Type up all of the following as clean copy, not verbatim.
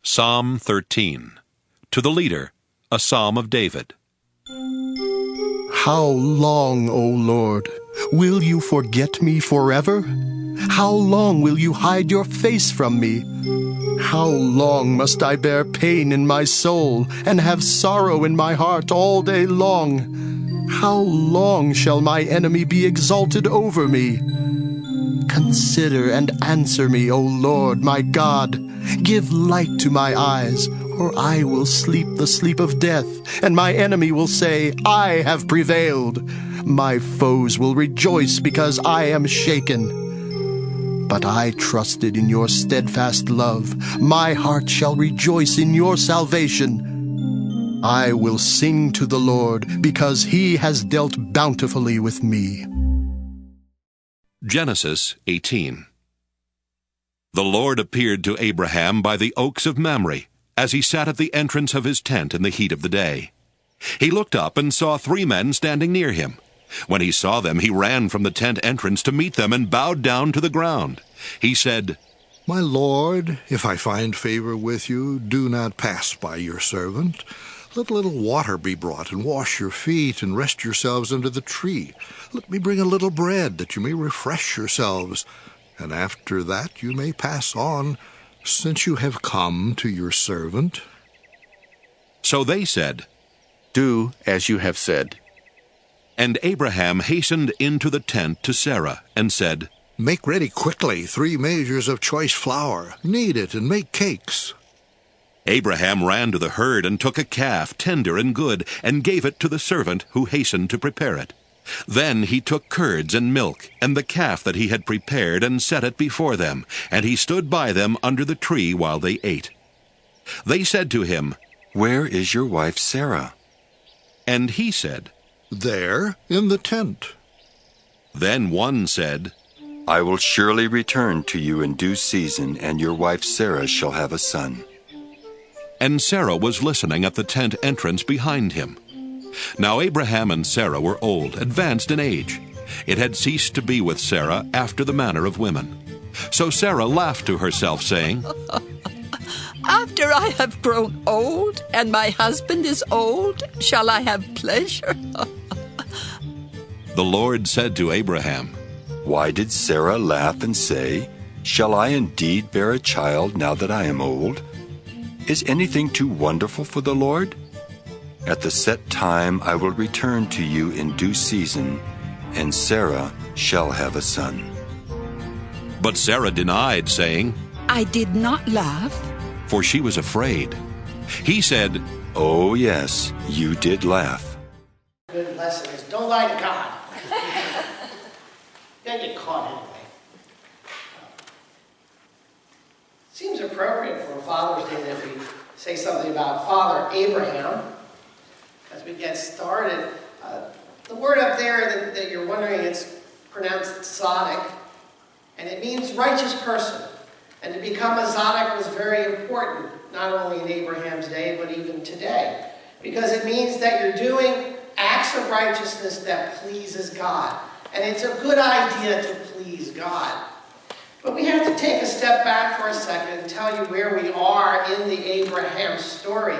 Psalm 13. To the leader, a psalm of David. How long, O Lord, will you forget me forever? How long will you hide your face from me? How long must I bear pain in my soul and have sorrow in my heart all day long? How long shall my enemy be exalted over me? Consider and answer me, O Lord, my God. Give light to my eyes, or I will sleep the sleep of death, and my enemy will say, I have prevailed. My foes will rejoice because I am shaken. But I trusted in your steadfast love. My heart shall rejoice in your salvation. I will sing to the Lord because he has dealt bountifully with me. Genesis 18. The Lord appeared to Abraham by the oaks of Mamre, as he sat at the entrance of his tent in the heat of the day. He looked up and saw 3 men standing near him. When he saw them, he ran from the tent entrance to meet them and bowed down to the ground. He said, My Lord, if I find favor with you, do not pass by your servant. Let a little water be brought, and wash your feet, and rest yourselves under the tree. Let me bring a little bread, that you may refresh yourselves, and after that you may pass on, since you have come to your servant. So they said, Do as you have said. And Abraham hastened into the tent to Sarah, and said, Make ready quickly 3 measures of choice flour. Knead it, and make cakes. Abraham ran to the herd and took a calf, tender and good, and gave it to the servant who hastened to prepare it. Then he took curds and milk, and the calf that he had prepared, and set it before them, and he stood by them under the tree while they ate. They said to him, Where is your wife Sarah? And he said, There, in the tent. Then one said, I will surely return to you in due season, and your wife Sarah shall have a son. And Sarah was listening at the tent entrance behind him. Now Abraham and Sarah were old, advanced in age. It had ceased to be with Sarah after the manner of women. So Sarah laughed to herself, saying, After I have grown old, and my husband is old, shall I have pleasure? The Lord said to Abraham, Why did Sarah laugh and say, Shall I indeed bear a child now that I am old? Is anything too wonderful for the Lord? At the set time I will return to you in due season, and Sarah shall have a son. But Sarah denied, saying, I did not laugh. For she was afraid. He said, Oh yes, you did laugh. Good lesson is don't lie to God. You'll get caught anyway. Seems appropriate for Father's Day that we say something about Father Abraham. As we get started, the word up there that you're wondering, it's pronounced tzaddik, and it means righteous person. And to become a tzaddik was very important, not only in Abraham's day, but even today. Because it means that you're doing acts of righteousness that pleases God. And it's a good idea to please God. But we have to take a step back for a second and tell you where we are in the Abraham story.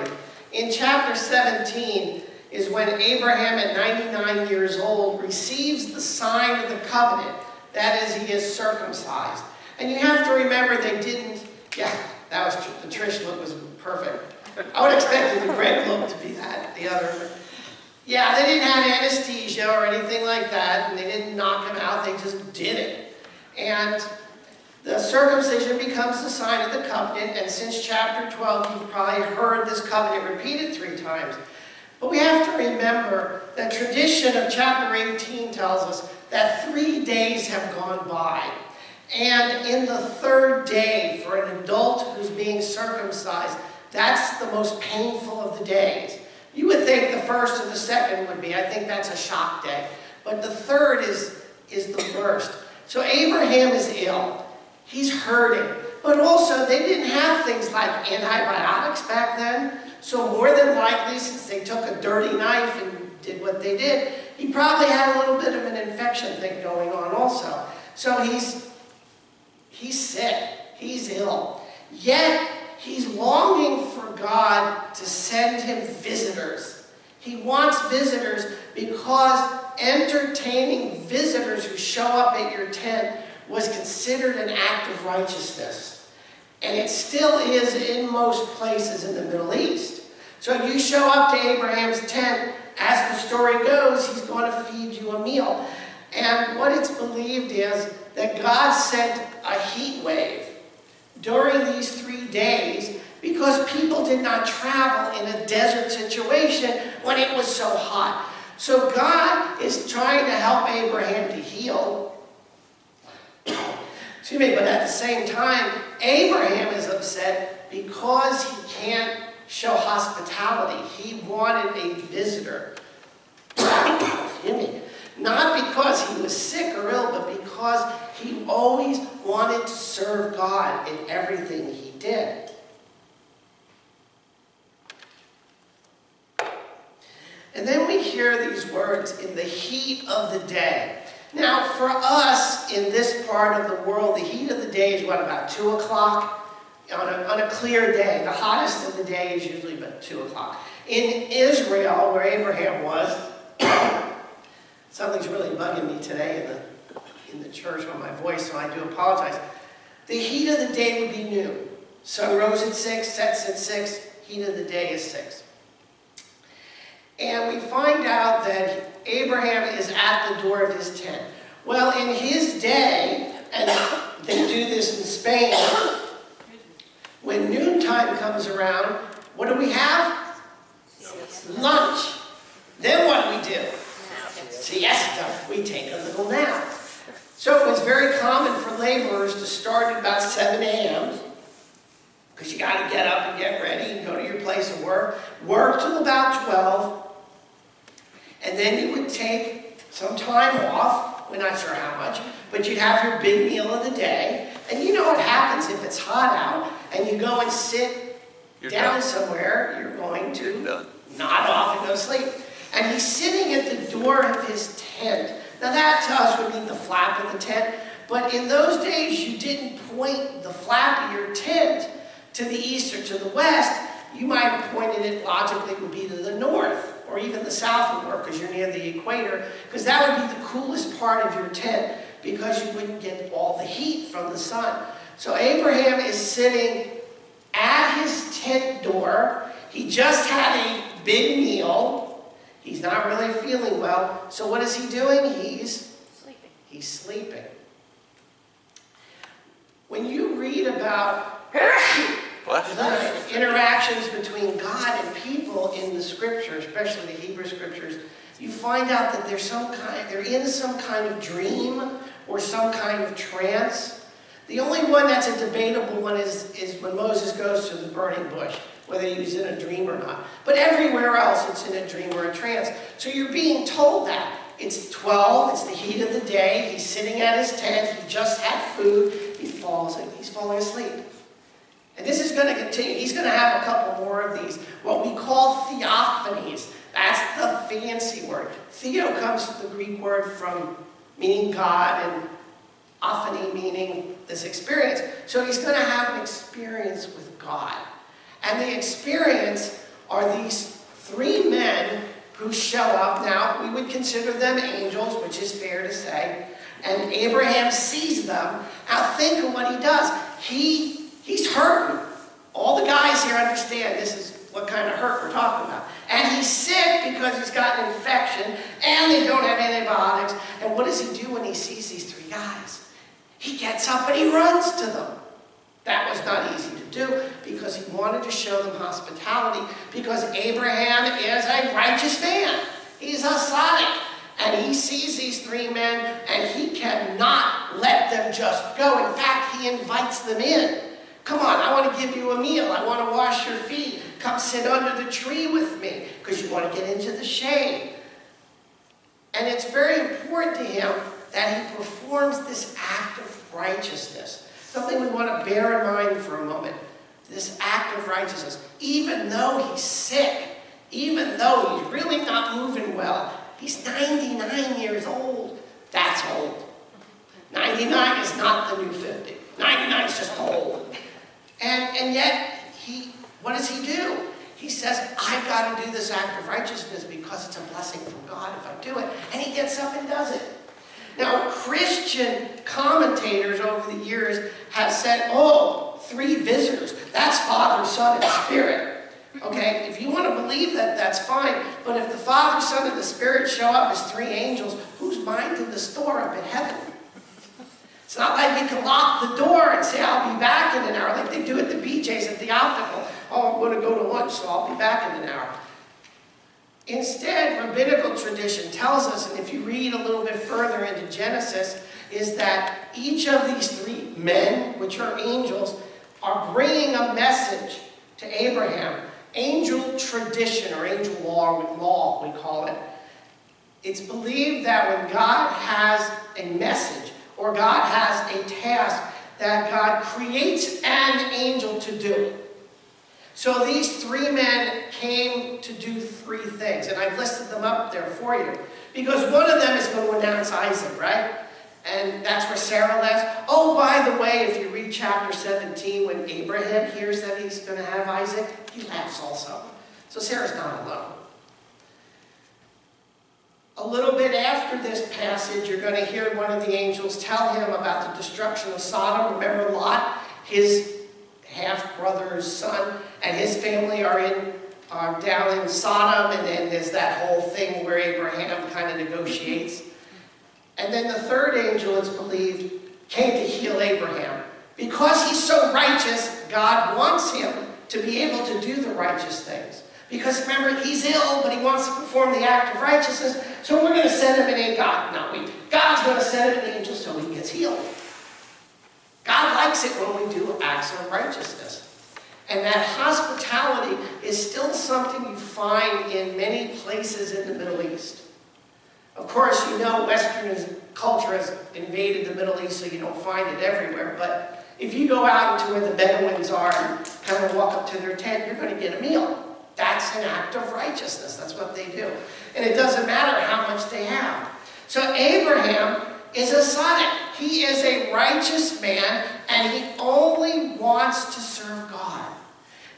In chapter 17 is when Abraham, at 99 years old, receives the sign of the covenant. That is, he is circumcised. And you have to remember they didn't, that was the Trish look was perfect. I would expect the Greg look to be that, the other. Yeah, they didn't have anesthesia or anything like that, and they didn't knock him out, they just did it. And the circumcision becomes the sign of the covenant, and since chapter 12, you've probably heard this covenant repeated 3 times. But we have to remember that tradition of chapter 18 tells us that 3 days have gone by. And in the 3rd day, for an adult who's being circumcised, that's the most painful of the days. You would think the 1st or the 2nd would be. I think that's a shock day. But the 3rd is the worst. So Abraham is ill. He's hurting. But also, they didn't have things like antibiotics back then. So more than likely, since they took a dirty knife and did what they did, he probably had a little bit of an infection thing going on also. So he's sick. He's ill. Yet, he's longing for God to send him visitors. He wants visitors because entertaining visitors who show up at your tent was considered an act of righteousness. And it still is in most places in the Middle East. So if you show up to Abraham's tent, as the story goes, he's going to feed you a meal. And what it's believed is that God sent a heat wave during these 3 days because people did not travel in a desert situation when it was so hot. So God is trying to help Abraham to heal. Excuse me, but at the same time, Abraham is upset because he can't show hospitality. He wanted a visitor. Excuse me. Not because he was sick or ill, but because he always wanted to serve God in everything he did. And then we hear these words, in the heat of the day. Now, for us in this part of the world, the heat of the day is what, about 2 o'clock? On a clear day. The hottest of the day is usually about 2 o'clock. In Israel, where Abraham was, something's really bugging me today in the church on my voice, so I do apologize. The heat of the day would be noon. Sun rose at 6, sets at 6, heat of the day is 6. And we find out that Abraham is at the door of his tent. Well, in his day, and they do this in Spain, when noontime comes around, what do we have? Lunch. Then what do we do? Siesta. We take a little nap. So it was very common for laborers to start at about 7 a.m. because you got to get up and get ready and go to your place of work. Work till about 12. And then you would take some time off. We're not sure how much. But you'd have your big meal of the day. And you know what happens if it's hot out and you go and sit down somewhere, you're going to nod off and go to sleep. And he's sitting at the door of his tent. Now that to us would mean the flap of the tent. But in those days, you didn't point the flap of your tent to the east or to the west. You might have pointed it logically would be to the north or even the south would work because you're near the equator. Because that would be the coolest part of your tent because you wouldn't get all the heat from the sun. So Abraham is sitting at his tent door. He just had a big meal. He's not really feeling well. So what is he doing? He's sleeping. When you read about the interactions between God and people in the scriptures, especially the Hebrew scriptures, you find out that they're in some kind of dream or some kind of trance. The only one that's a debatable one is when Moses goes to the burning bush, whether he's in a dream or not. But everywhere else, it's in a dream or a trance. So you're being told that. It's 12, it's the heat of the day, he's sitting at his tent, he just had food, he's falling asleep. And this is going to continue. He's going to have a couple more of these, what we call theophanies. That's the fancy word. Theo comes from the Greek word from meaning God, and ophany meaning this experience. So he's going to have an experience with God. And the experience are these 3 men who show up. Now, we would consider them angels, which is fair to say. And Abraham sees them. Now, think of what he does. He's hurting. All the guys here understand this is what kind of hurt we're talking about. And he's sick because he's got an infection, and they don't have antibiotics. And what does he do when he sees these 3 guys? He gets up and he runs to them. That was not easy to do because he wanted to show them hospitality because Abraham is a righteous man. He's Hasidic. And he sees these 3 men and he cannot let them just go. In fact, he invites them in. Come on, I want to give you a meal. I want to wash your feet. Come sit under the tree with me because you want to get into the shade. And it's very important to him that he performs this act of righteousness. Something we want to bear in mind for a moment. This act of righteousness. Even though he's sick, even though he's really not moving well, he's 99 years old. That's old. 99 is not the new 50. 99 is just old. And yet, what does he do? He says, I've got to do this act of righteousness because it's a blessing from God if I do it. And he gets up and does it. Now, Christian commentators over the years have said, 3 visitors. That's Father, Son, and Spirit. Okay, if you want to believe that, that's fine. But if the Father, Son, and the Spirit show up as 3 angels, who's minding the store up in heaven? It's not like we can lock the door and say, I'll be back in an hour, like they do at the BJ's at the Optical. Oh, I'm going to go to lunch, so I'll be back in an hour. Instead, rabbinical tradition tells us, and if you read a little bit further into Genesis, is that each of these 3 men, which are angels, are bringing a message to Abraham. Angel tradition, or angel law, we call it. It's believed that when God has a message, or God has a task, that God creates an angel to do. So these 3 men came to do 3 things, and I've listed them up there for you. Because one of them is going to announce Isaac, right? And that's where Sarah laughs. Oh, by the way, if you read chapter 17, when Abraham hears that he's going to have Isaac, he laughs also. So Sarah's not alone. A little bit after this passage, you're going to hear one of the angels tell him about the destruction of Sodom. Remember Lot, his half-brother's son, and his family are down in Sodom, and then there's that whole thing where Abraham kind of negotiates. And then the 3rd angel, it's believed, came to heal Abraham. Because he's so righteous, God wants him to be able to do the righteous things. Because remember, he's ill, but he wants to perform the act of righteousness, so we're going to send him God's going to send him an angel so he gets healed. God likes it when we do acts of righteousness. And that hospitality is still something you find in many places in the Middle East. Of course, you know Western culture has invaded the Middle East, so you don't find it everywhere. But if you go out into where the Bedouins are and kind of walk up to their tent, you're going to get a meal. That's an act of righteousness. That's what they do. And it doesn't matter how much they have. So Abraham is a tzaddik. He is a righteous man, and he only wants to serve God.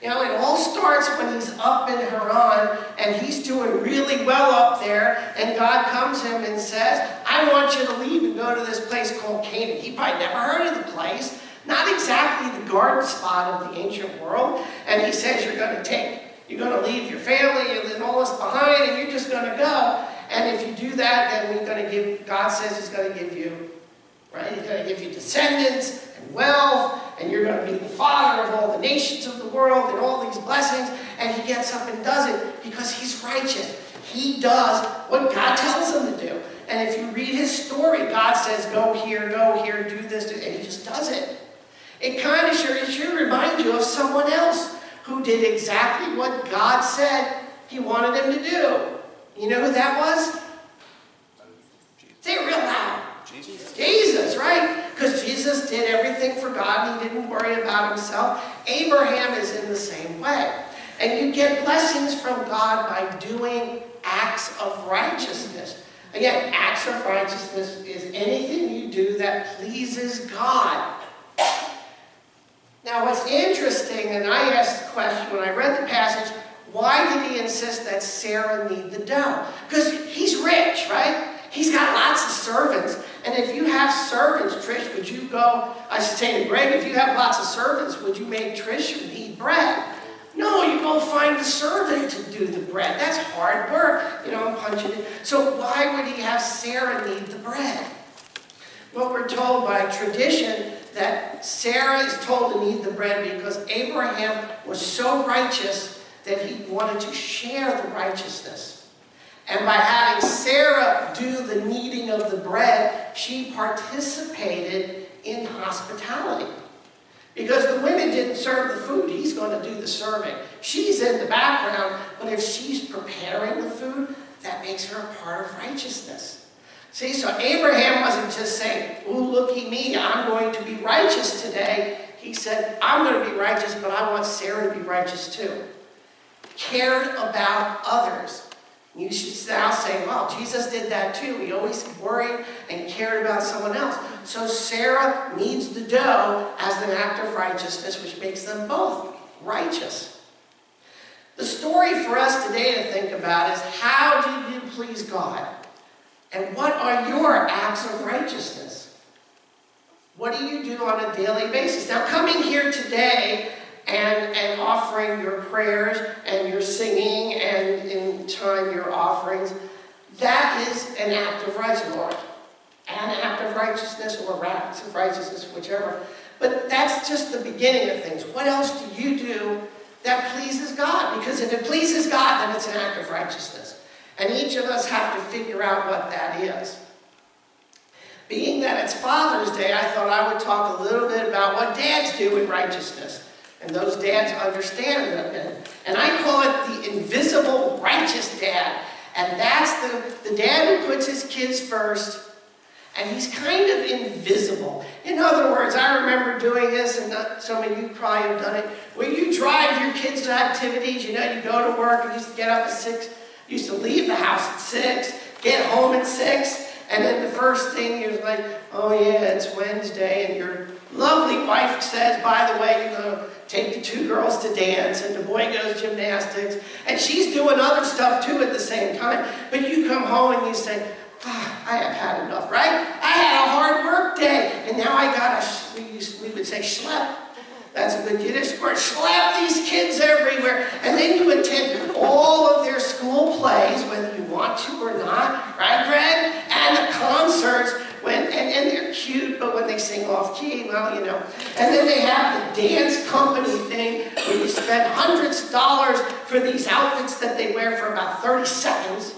You know, it all starts when he's up in Haran, and he's doing really well up there, and God comes to him and says, I want you to leave and go to this place called Canaan. He probably never heard of the place, not exactly the garden spot of the ancient world, and he says, you're going to leave your family and all this behind, and you're just going to go, and if you do that, then God says he's going to give you, right? He's going to give you descendants and wealth, and you're going to be the father of all the nations of the world and all these blessings. And he gets up and does it because he's righteous. He does what God tells him to do. And if you read his story, God says, go here, do this, and he just does it. It kind of should remind you of someone else who did exactly what God said he wanted him to do. You know who that was? Say it real loud. Jesus, right? Because Jesus did everything for God. He didn't worry about himself. Abraham is in the same way. And you get blessings from God by doing acts of righteousness. Again, acts of righteousness is anything you do that pleases God. Now, what's interesting, and I asked the question when I read the passage, why did he insist that Sarah need the dough? Because he's rich, right? He's got lots of servants. And if you have servants, Trish, would you go, I should say to Greg, if you have lots of servants, would you make Trish knead bread? No, you go find the servant to do the bread. That's hard work, punching it. So why would he have Sarah knead the bread? Well, we're told by tradition that Sarah is told to knead the bread because Abraham was so righteous that he wanted to share the righteousness. And by having Sarah do the kneading of the bread, she participated in hospitality. Because the women didn't serve the food, he's going to do the serving. She's in the background, but if she's preparing the food, that makes her a part of righteousness. See, so Abraham wasn't just saying, ooh, looky me, I'm going to be righteous today. He said, I'm going to be righteous, but I want Sarah to be righteous too. Cared about others. You should now say, well, Jesus did that too. He always worried and cared about someone else. So Sarah kneads the dough as an act of righteousness, which makes them both righteous. The story for us today to think about is, how do you please God? And what are your acts of righteousness? What do you do on a daily basis? Now, coming here today and offering your prayers and your singing and in time your offerings, that is an act of righteousness, or an act of righteousness, or acts of righteousness, whichever. But that's just the beginning of things. What else do you do that pleases God? Because if it pleases God, then it's an act of righteousness. And each of us have to figure out what that is. Being that it's Father's Day, I thought I would talk a little bit about what dads do in righteousness. And those dads understand them. And I call it the invisible righteous dad. And that's the dad who puts his kids first. And he's kind of invisible. In other words, I remember doing this, and some of you probably have done it, where you drive your kids to activities. You know, you go to work, you used to get up at 6, you used to leave the house at 6, get home at 6, and then the first thing you're like, oh yeah, it's Wednesday, and your lovely wife says, by the way, you're going to take the 2 girls to dance, and the boy goes gymnastics, and she's doing other stuff too at the same time. But you come home and you say, I have had enough, right? I had a hard work day, and now I got to, we would say schlep. That's a good Yiddish word. Schlep these kids everywhere. And then you attend all of their school plays, whether you want to or not, right, Greg? And the concerts, and they're cute, but when they sing off key, well, you know. And then they have the dance company thing, where you spend hundreds of dollars for these outfits that they wear for about 30 seconds.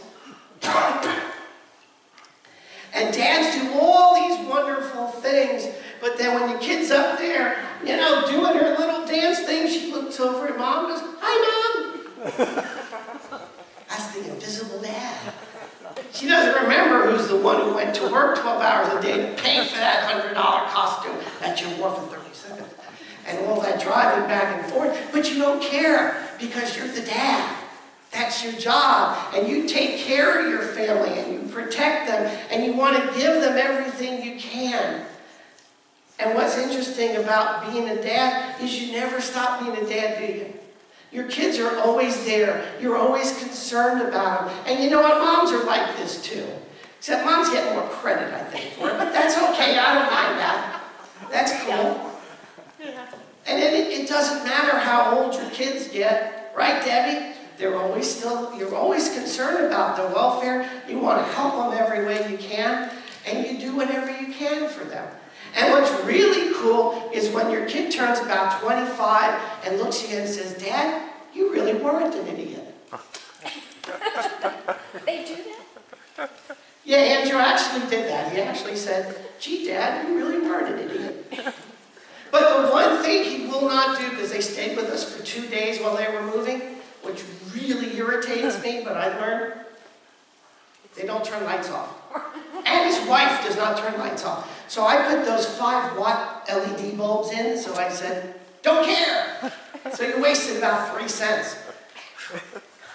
And dads do all these wonderful things, but then when the kid's up there, you know, doing her little dance thing, she looks over at Mom and goes, hi, Mom. That's the invisible dad. She doesn't remember who's the one who went to work 12 hours a day to pay for that $100 costume that you wore for 30 seconds. And all that driving back and forth, but you don't care because you're the dad. That's your job, and you take care of your family, and you protect them, and you want to give them everything you can. And what's interesting about being a dad is you never stop being a dad, do you? Your kids are always there. You're always concerned about them. And you know what? Moms are like this too. Except moms get more credit, I think, for it, but that's okay. I don't mind that. That's cool. And it doesn't matter how old your kids get, right, Debbie? You're always concerned about their welfare. You want to help them every way you can, and you do whatever you can for them. And what's really cool is when your kid turns about 25 and looks at you and says, Dad, you really weren't an idiot. They do that? Yeah, Andrew actually did that. He actually said, gee, Dad, you really weren't an idiot. But the one thing he will not do, because they stayed with us for 2 days while they were moving, which really irritates me, but I learned, they don't turn lights off. And his wife does not turn lights off. So I put those 5-watt LED bulbs in, so I said, don't care. So you wasted about 3 cents.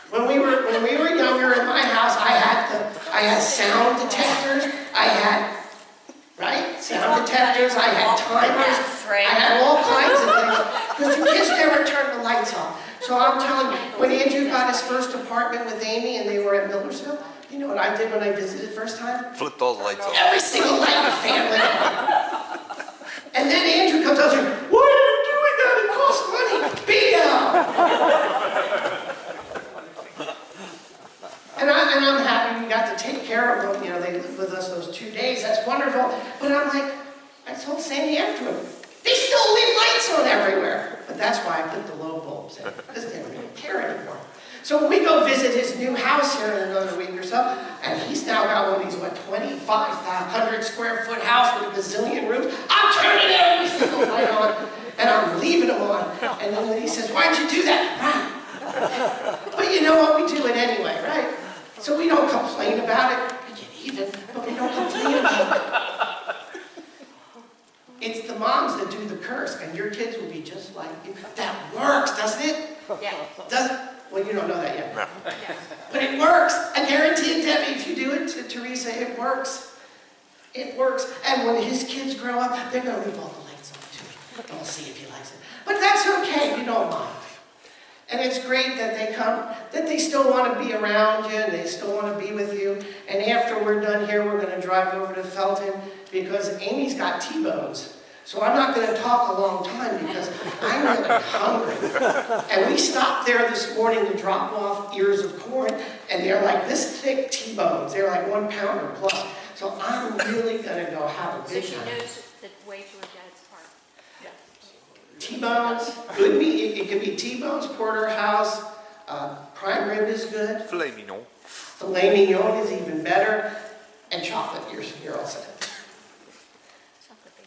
When we were younger in my house, I had sound detectors, I had, right? Sound detectors, I had timers, I had all kinds of things. Because the kids never turned the lights off. So I'm telling you, when Andrew got his first apartment with Amy and they were at Millersville, you know what I did when I visited first time? Flipped all the lights off. Every single light in the family. And then Andrew comes out and says, why are you doing that? It costs money. Be down. And I'm happy we got to take care of them. You know, they lived with us those 2 days. That's wonderful. But I'm like, I told Sandy afterward, they still leave lights on everywhere. But that's why I put the low bulbs in, because they don't really care anymore. So when we go visit his new house here in another week or so, and he's now got one of these, 2,500 square foot house with a gazillion rooms, I'm turning every single light on, and I'm leaving them on. And then when he says, why'd you do that? But you know what? We do it anyway, right? So we don't complain about it. We get even, but we don't complain about it. It's the moms that do the curse, and your kids will be just like you. That works, doesn't it? Yeah. Doesn't? Well, you don't know that yet. No. But it works. I guarantee it, Debbie, if you do it to Teresa, it works. It works. And when his kids grow up, they're going to leave all the lights on, too. And we'll see if he likes it. But that's that's okay, you don't mind. And it's great that they come, that they still want to be around you, and they still want to be with you. And after we're done here, we're going to drive over to Felton because Amy's got T-bones. So I'm not going to talk a long time because I'm really hungry. And we stopped there this morning to drop off ears of corn, and they're like this thick T-bones. They're like 1 pounder plus. So I'm really going to go have a big time. So she knows the way to her dad's heart. Yeah. T-bones, good meat. It could be T-bones, porterhouse, prime rib is good. Filet mignon. Filet mignon is even better, and chocolate. You're all set.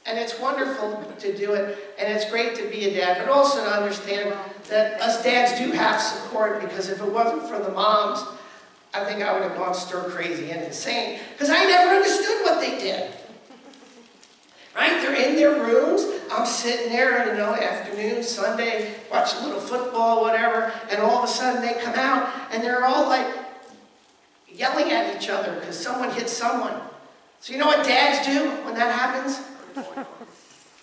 And it's wonderful to do it, and it's great to be a dad, but also to understand that us dads do have support, because if it wasn't for the moms, I think I would have gone stir crazy and insane, because I never understood what they did. Right? They're in their rooms. I'm sitting there, afternoon, Sunday, watching a little football, whatever, and all of a sudden they come out, and they're all like yelling at each other because someone hit someone. So you know what dads do when that happens?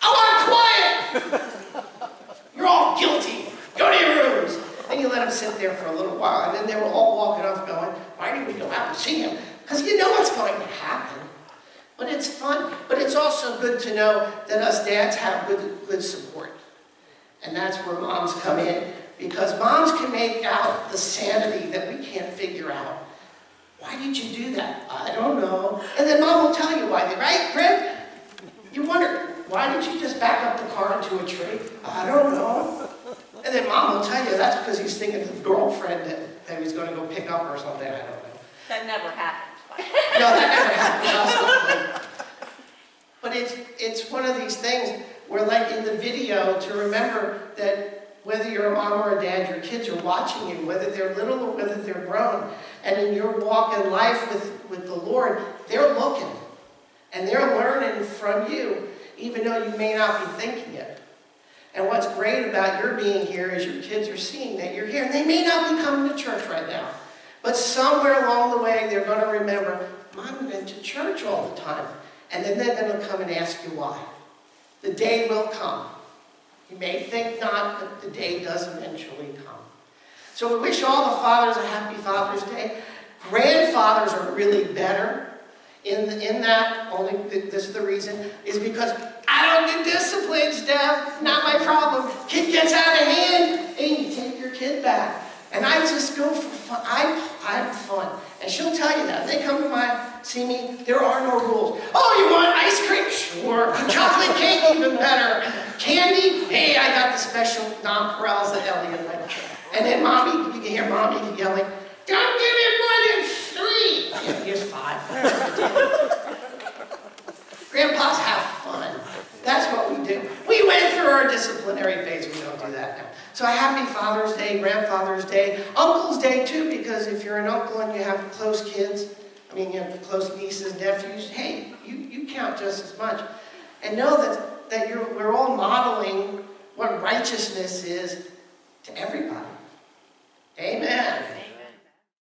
I want quiet! You're all guilty. Go to your rooms. And you let them sit there for a little while, and then they were all walking off going, why did we go out and see him? Because you know what's going to happen. But it's fun. But it's also good to know that us dads have good support. And that's where moms come in, because moms can make out the sanity that we can't figure out. Why did you do that? I don't know. And then mom will tell you why. Right, Fred? You wonder, why did you just back up the car into a tree? I don't know. And then mom will tell you that's because he's thinking of the girlfriend that he's going to go pick up or something. I don't know. That never happened. No, that never happened. But it's one of these things where, like in the video, to remember that whether you're a mom or a dad, your kids are watching you, whether they're little or whether they're grown. And in your walk in life with the Lord, they're looking. And they're learning from you, even though you may not be thinking it. And what's great about your being here is your kids are seeing that you're here. And they may not be coming to church right now. But somewhere along the way, they're going to remember, Mom went to church all the time. And then they're going to come and ask you why. The day will come. You may think not, but the day does eventually come. So we wish all the fathers a happy Father's Day. Grandfathers are really better. In that, only this is the reason, is because I don't do discipline, Steph. Not my problem. Kid gets out of hand, and you take your kid back. And I just go for fun. I'm fun. And she'll tell you that. They come to see me, there are no rules. Oh, you want ice cream? Sure. Chocolate cake, even better. Candy? Hey, I got the special nonpareils that Elliot liked. And then mommy, you can hear mommy yelling, don't give me more than 3. Yeah, here's 5. Grandpas have fun. That's what we do. We went through our disciplinary phase. We don't do that now. So happy Father's Day, Grandfather's Day, Uncle's Day too, because if you're an uncle and you have close kids, you have close nieces, nephews, hey, you count just as much. And know that we're all modeling what righteousness is to everybody. Amen.